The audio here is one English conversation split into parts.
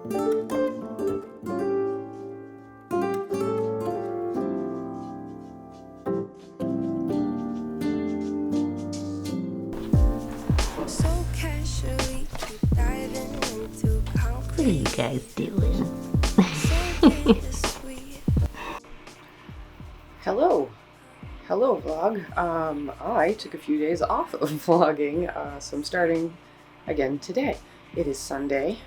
What are you guys doing? Hello vlog. I took a few days off of vlogging, so I'm starting again today. It is Sunday.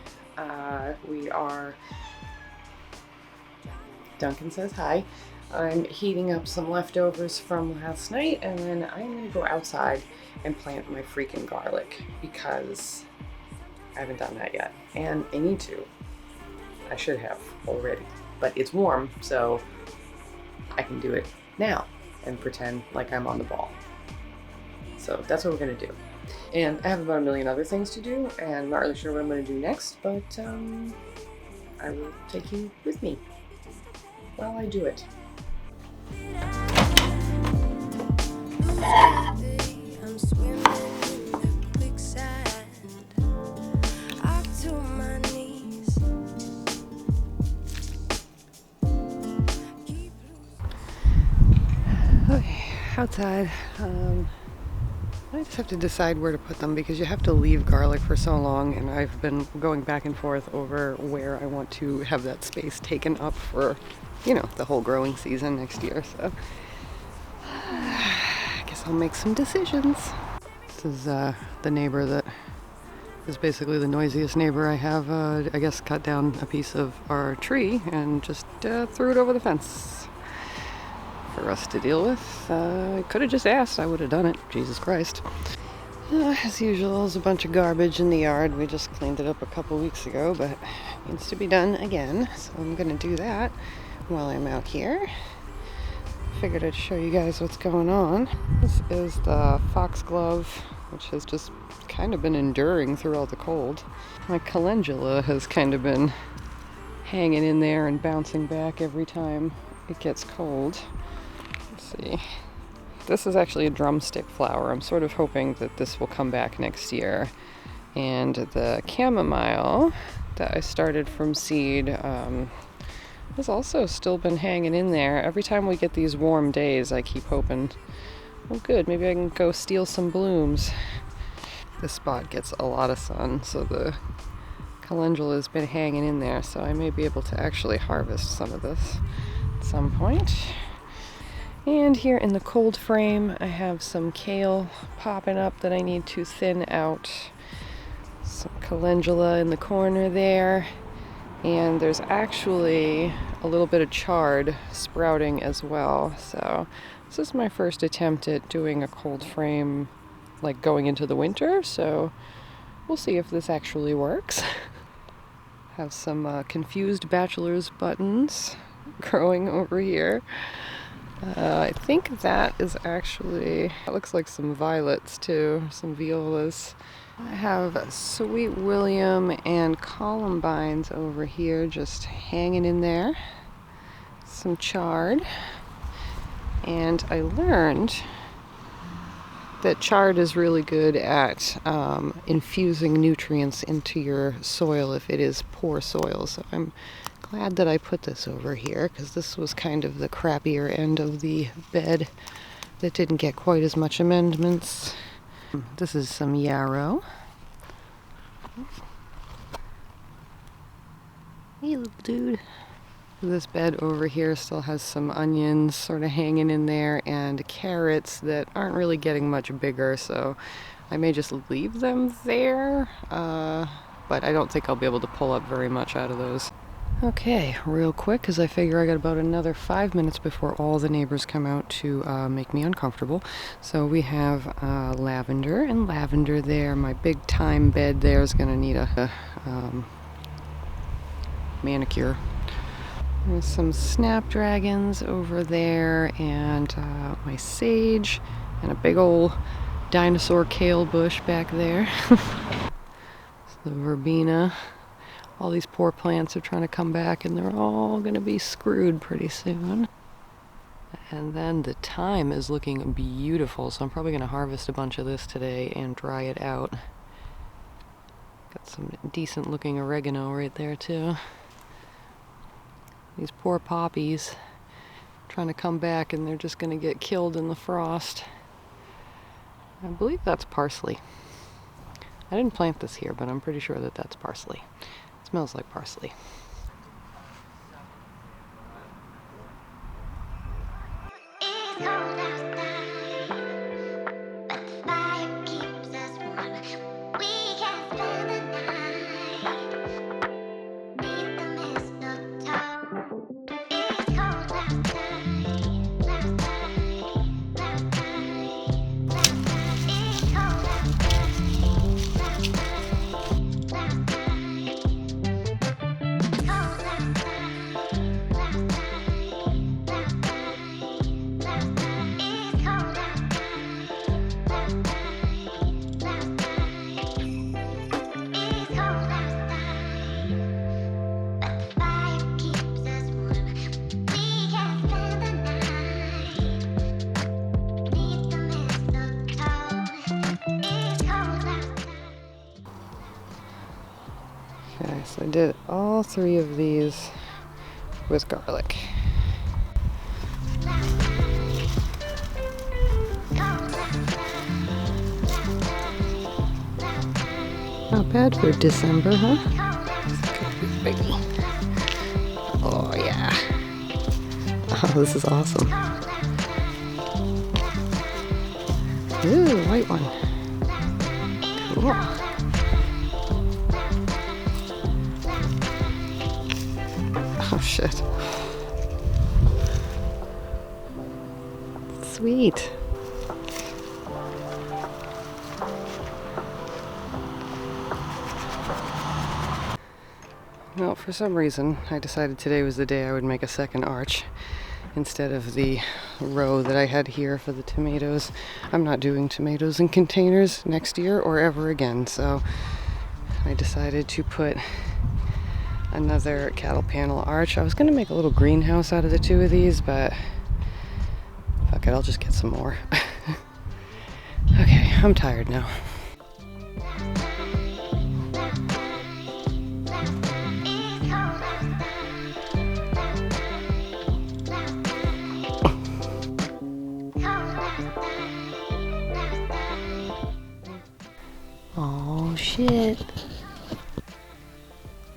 Duncan says hi. I'm heating up some leftovers from last night, and then I'm gonna go outside and plant my freaking garlic because I haven't done that yet, and I need to. I should have already, but it's warm, so I can do it now and pretend like I'm on the ball. So that's what we're gonna do. And I have about a million other things to do, and I'm not really sure what I'm gonna do next, but I will take you with me while I do it. Okay, outside. I just have to decide where to put them because you have to leave garlic for so long, and I've been going back and forth over where I want to have that space taken up for, you know, the whole growing season next year. So I guess I'll make some decisions. This is the neighbor that is basically the noisiest neighbor I have. I guess cut down a piece of our tree and just threw it over the fence for us to deal with. I could have just asked. I would have done it. Jesus Christ. As usual, there's a bunch of garbage in the yard. We just cleaned it up a couple weeks ago, but it needs to be done again. So I'm going to do that while I'm out here. Figured I'd show you guys what's going on. This is the foxglove, which has just kind of been enduring through all the cold. My calendula has kind of been hanging in there and bouncing back every time it gets cold. See, this is actually a drumstick flower. I'm sort of hoping that this will come back next year. And the chamomile that I started from seed has also still been hanging in there. Every time we get these warm days, I keep hoping, oh good, maybe I can go steal some blooms. This spot gets a lot of sun, so the calendula has been hanging in there, so I may be able to actually harvest some of this at some point. And here in the cold frame, I have some kale popping up that I need to thin out. Some calendula in the corner there. And there's actually a little bit of chard sprouting as well. So this is my first attempt at doing a cold frame, like going into the winter. So we'll see if this actually works. Have some confused bachelor's buttons growing over here. I think that is actually, it looks like some violets too, some violas. I have Sweet William and columbines over here just hanging in there. Some chard. And I learned that chard is really good at infusing nutrients into your soil if it is poor soil. So I'm glad that I put this over here because this was kind of the crappier end of the bed that didn't get quite as much amendments. This is some yarrow. Hey little dude. This bed over here still has some onions sort of hanging in there and carrots that aren't really getting much bigger, so I may just leave them there, but I don't think I'll be able to pull up very much out of those. Okay, real quick, because I figure I got about another 5 minutes before all the neighbors come out to make me uncomfortable. So we have lavender and lavender there. My big time bed there is going to need a manicure. There's some snapdragons over there, and my sage, and a big old dinosaur kale bush back there. The verbena. All these poor plants are trying to come back, and they're all going to be screwed pretty soon. And then the thyme is looking beautiful, so I'm probably going to harvest a bunch of this today and dry it out. Got some decent looking oregano right there too. These poor poppies trying to come back and they're just going to get killed in the frost. I believe that's parsley. I didn't plant this here, but I'm pretty sure that that's parsley. It smells like parsley. Okay, so I did all 3 of these with garlic. Not bad for December, huh? Oh yeah. Oh, this is awesome. Ooh, white one. Cool. Oh shit. Sweet. Well, for some reason, I decided today was the day I would make a second arch instead of the row that I had here for the tomatoes. I'm not doing tomatoes in containers next year or ever again, so I decided to put another cattle panel arch. I was going to make a little greenhouse out of the 2 of these, but fuck it, I'll just get some more. Okay, I'm tired now. Oh shit.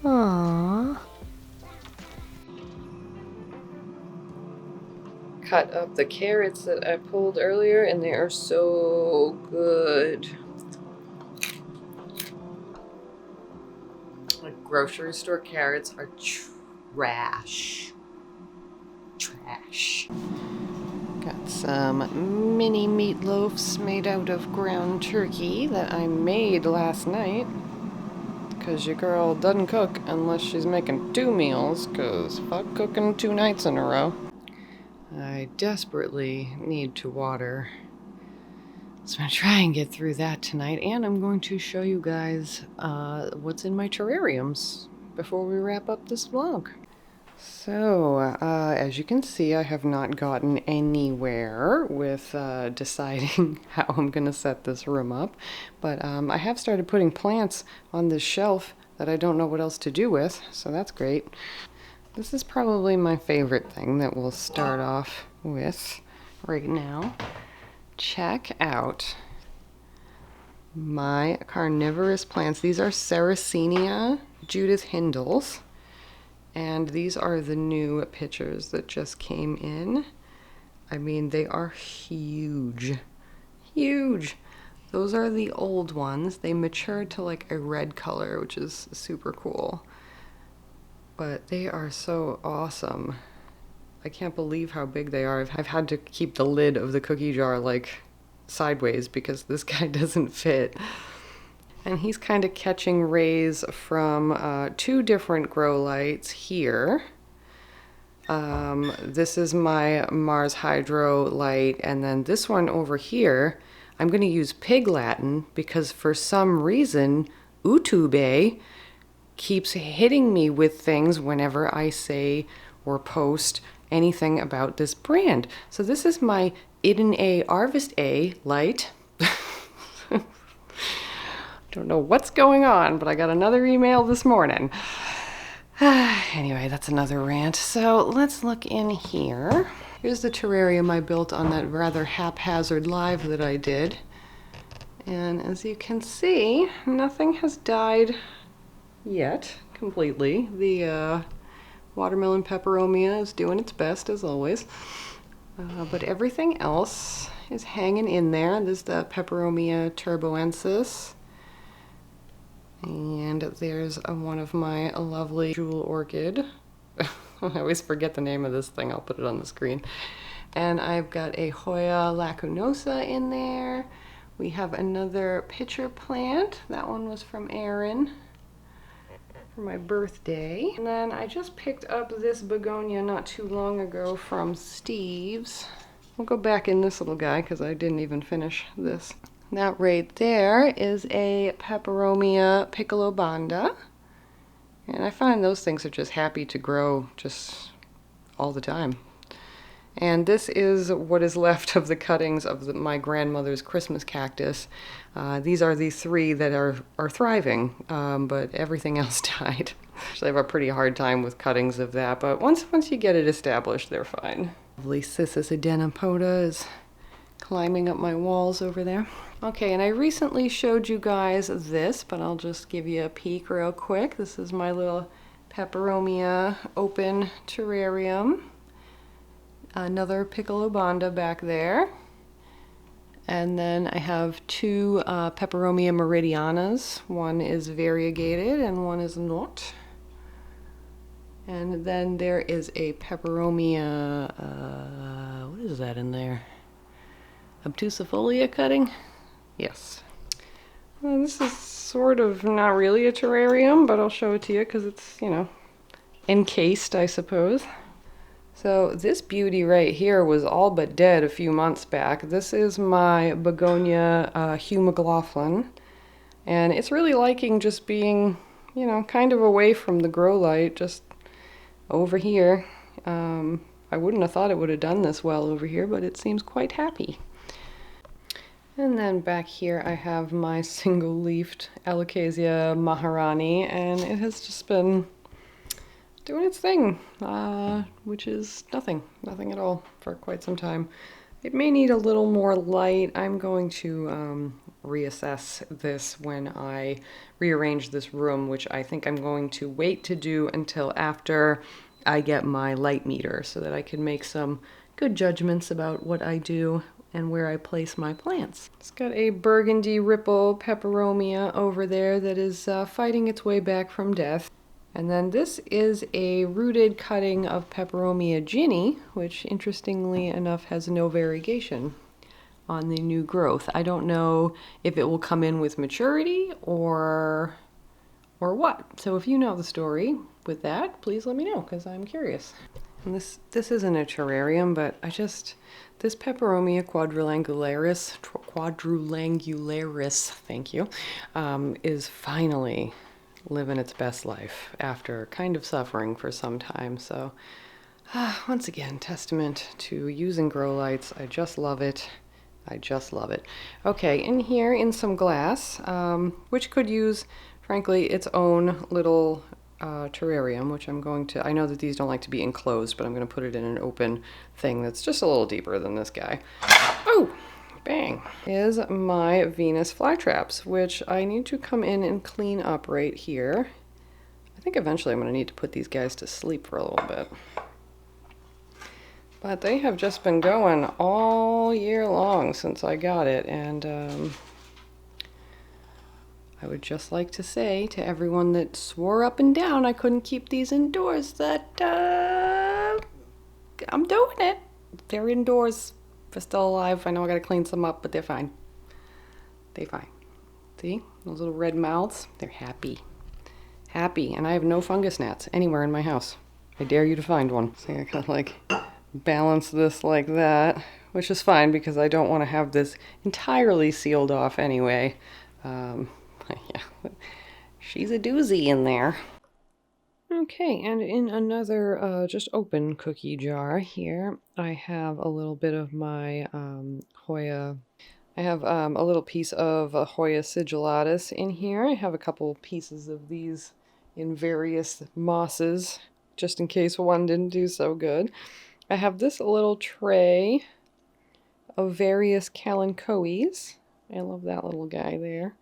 Aww. Cut up the carrots that I pulled earlier and they are so good. Like grocery store carrots are trash. Trash. Got some mini meatloafs made out of ground turkey that I made last night. Because your girl doesn't cook unless she's making 2 meals, because fuck cooking 2 nights in a row. I desperately need to water. So I'm going to try and get through that tonight, and I'm going to show you guys what's in my terrariums before we wrap up this vlog. So, as you can see, I have not gotten anywhere with deciding how I'm going to set this room up, but I have started putting plants on this shelf that I don't know what else to do with, so that's great. This is probably my favorite thing that we'll start off with right now. Check out my carnivorous plants. These are Sarracenia Judith Hindles. And these are the new pictures that just came in. I mean, they are huge. Huge. Those are the old ones. They matured to like a red color, which is super cool. But they are so awesome. I can't believe how big they are. I've had to keep the lid of the cookie jar like sideways because this guy doesn't fit. And he's kind of catching rays from 2 different grow lights here. This is my Mars Hydro light, and then this one over here, I'm going to use Pig Latin because for some reason, YouTube keeps hitting me with things whenever I say or post anything about this brand. So this is my Eden A Harvest A light. Don't know what's going on, but I got another email this morning. Anyway, that's another rant. So let's look in here. Here's the terrarium I built on that rather haphazard live that I did. And as you can see, nothing has died yet completely. The watermelon peperomia is doing its best as always. But everything else is hanging in there. This is the Peperomia turboensis. And there's one of my lovely jewel orchid. I always forget the name of this thing. I'll put it on the screen. And I've got a Hoya lacunosa in there. We have another pitcher plant. That one was from Erin for my birthday. And then I just picked up this begonia not too long ago from Steve's. I'll go back in this little guy because I didn't even finish this. That right there is a Peperomia piccolobanda. And I find those things are just happy to grow just all the time. And this is what is left of the cuttings of my grandmother's Christmas cactus. These are the 3 that are thriving, but everything else died. So I have a pretty hard time with cuttings of that, but once you get it established, they're fine. Lovely Cissus adenapoda is climbing up my walls over there. Okay, and I recently showed you guys this, but I'll just give you a peek real quick. This is my little Peperomia open terrarium. Another piccolobanda back there. And then I have 2 Peperomia Meridianas. One is variegated and one is not. And then there is a Peperomia, what is that in there? Obtusifolia cutting? Yes. Well, this is sort of not really a terrarium, but I'll show it to you because it's, you know, encased, I suppose. So this beauty right here was all but dead a few months back. This is my Begonia Hugh McLaughlin, and it's really liking just being, you know, kind of away from the grow light, just over here. I wouldn't have thought it would have done this well over here, but it seems quite happy. And then back here I have my single-leafed Alocasia Maharani, and it has just been doing its thing, which is nothing at all for quite some time. It may need a little more light. I'm going to reassess this when I rearrange this room, which I think I'm going to wait to do until after I get my light meter so that I can make some good judgments about what I do and where I place my plants. It's got a burgundy ripple peperomia over there that is fighting its way back from death. And then this is a rooted cutting of Peperomia Ginny, which interestingly enough has no variegation on the new growth. I don't know if it will come in with maturity or what. So if you know the story with that, please let me know because I'm curious. And this isn't a terrarium, but this Peperomia quadriangularis, thank you, is finally living its best life after kind of suffering for some time. So once again, testament to using grow lights. I just love it. I just love it. Okay, in here in some glass, which could use, frankly, its own little terrarium, which I'm going to, I know that these don't like to be enclosed, but I'm going to put it in an open thing that's just a little deeper than this guy. Oh, bang. Is my Venus flytraps, which I need to come in and clean up right here. I think eventually I'm going to need to put these guys to sleep for a little bit. But they have just been going all year long since I got it, and I would just like to say to everyone that swore up and down I couldn't keep these indoors that I'm doing it. They're indoors. They're still alive. I know I gotta clean some up, but they're fine. They're fine. See? Those little red mouths? They're happy. Happy. And I have no fungus gnats anywhere in my house. I dare you to find one. So I gotta like balance this like that, which is fine because I don't want to have this entirely sealed off anyway. Yeah, she's a doozy in there. Okay, and in another just open cookie jar here, I have a little bit of my Hoya. I I have a little piece of Hoya sigillatus in here. I have a couple pieces of these in various mosses, just in case one didn't do so good. I have this little tray of various Kalanchoes. I love that little guy there.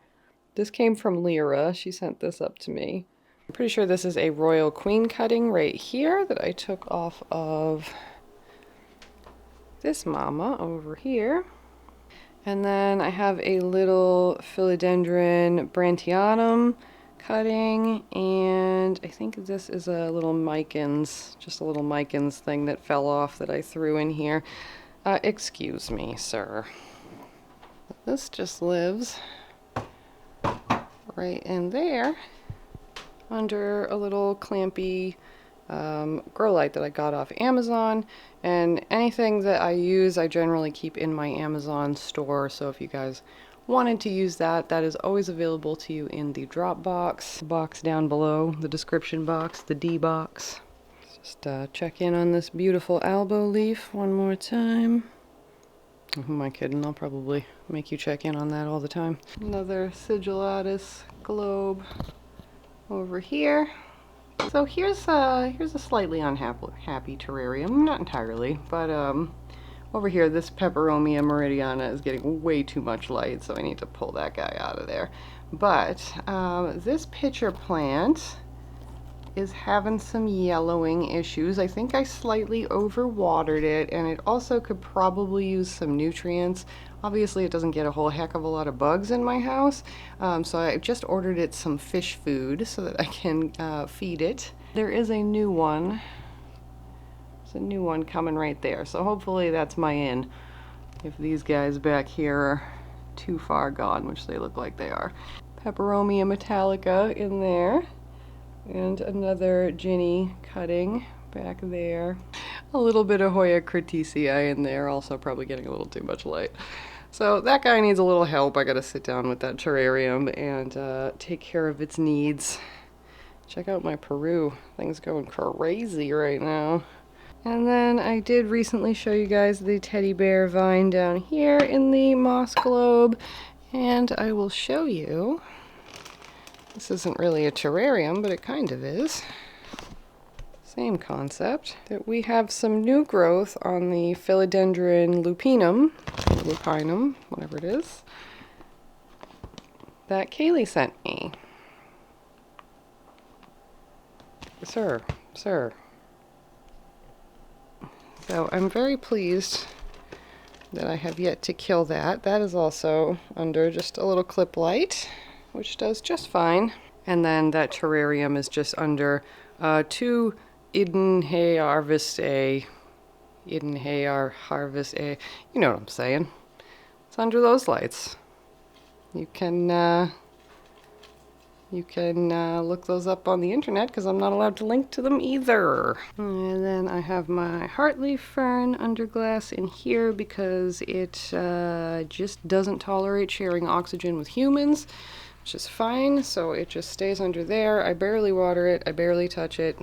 This came from Lyra. She sent this up to me. I'm pretty sure this is a Royal Queen cutting right here that I took off of this mama over here. And then I have a little Philodendron Brantianum cutting, and I think this is a little Micans, just a little Micans thing that fell off that I threw in here. Excuse me, sir. This just lives right in there under a little clampy grow light that I got off Amazon. And anything that I use, I generally keep in my Amazon store. So if you guys wanted to use that, that is always available to you in the drop box down below, the description box, the D box. Just check in on this beautiful albo leaf one more time. Who am I kidding? I'll probably make you check in on that all the time. Another sigillatus globe over here. So here's a slightly unhappy terrarium, not entirely, but over here this Peperomia Meridiana is getting way too much light, so I need to pull that guy out of there. But this pitcher plant is having some yellowing issues. I think I slightly overwatered it, and it also could probably use some nutrients. Obviously it doesn't get a whole heck of a lot of bugs in my house, so I just ordered it some fish food so that I can feed it. There is a new one. There's a new one coming right there, so hopefully that's my in if these guys back here are too far gone, which they look like they are. Peperomia metallica in there, and another Ginny cutting back there. A little bit of Hoya criticii in there, also probably getting a little too much light. So that guy needs a little help. I gotta sit down with that terrarium and take care of its needs. Check out my Peru. Things going crazy right now. And then I did recently show you guys the teddy bear vine down here in the moss globe. And I will show you. This isn't really a terrarium, but it kind of is. Same concept. That we have some new growth on the Philodendron lupinum, whatever it is, that Kaylee sent me. Sir. So I'm very pleased that I have yet to kill that. That is also under just a little clip light, which does just fine. And then that terrarium is just under two Harvest A. You know what I'm saying. It's under those lights. You can look those up on the internet because I'm not allowed to link to them either. And then I have my Hartley Fern under glass in here because it just doesn't tolerate sharing oxygen with humans, which is fine. So it just stays under there. I barely water it. I barely touch it.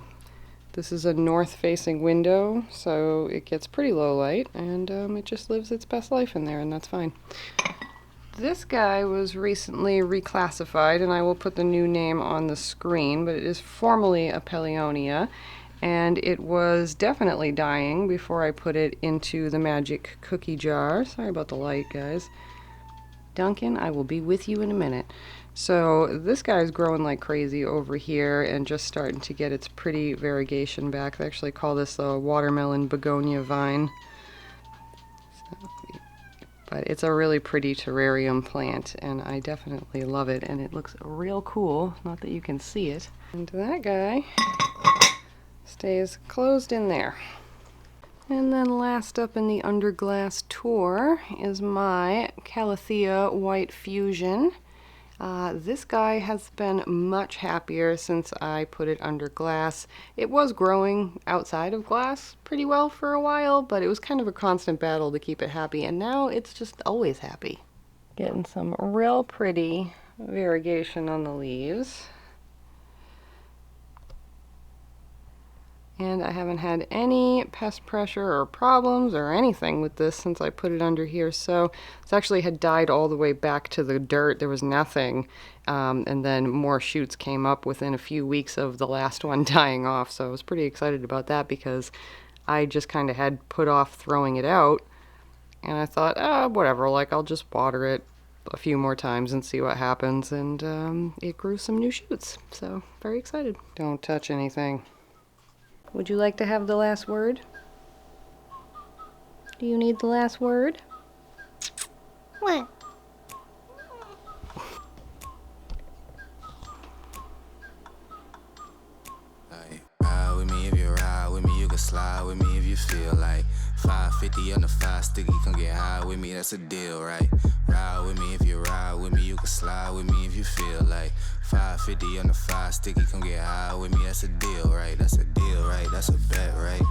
This is a north-facing window, so it gets pretty low light, and it just lives its best life in there, and that's fine. This guy was recently reclassified, and I will put the new name on the screen, but it is formally a Peperomia, and it was definitely dying before I put it into the magic cookie jar. Sorry about the light, guys. Duncan, I will be with you in a minute. So this guy's growing like crazy over here and just starting to get its pretty variegation back. They actually call this a watermelon begonia vine. But it's a really pretty terrarium plant, and I definitely love it, and it looks real cool. Not that you can see it. And that guy stays closed in there. And then last up in the underglass tour is my Calathea White Fusion. This guy has been much happier since I put it under glass. It was growing outside of glass pretty well for a while, but it was kind of a constant battle to keep it happy, and now it's just always happy. Getting some real pretty variegation on the leaves. And I haven't had any pest pressure or problems or anything with this since I put it under here. So this actually had died all the way back to the dirt. There was nothing. And then more shoots came up within a few weeks of the last one dying off. So I was pretty excited about that because I just kind of had put off throwing it out. And I thought, whatever, like I'll just water it a few more times and see what happens. And it grew some new shoots. So very excited. Don't touch anything. Would you like to have the last word? Do you need the last word? What? Ride with me if you ride with me, you can slide with me if you feel like 550 on the 5 sticky, come get high with me, that's a deal, right? Ride with me if you ride with me, you can slide with me if you feel like 550 on the 5 sticky, come get high with me, that's a deal, right? That's a deal, right? That's a bet, right?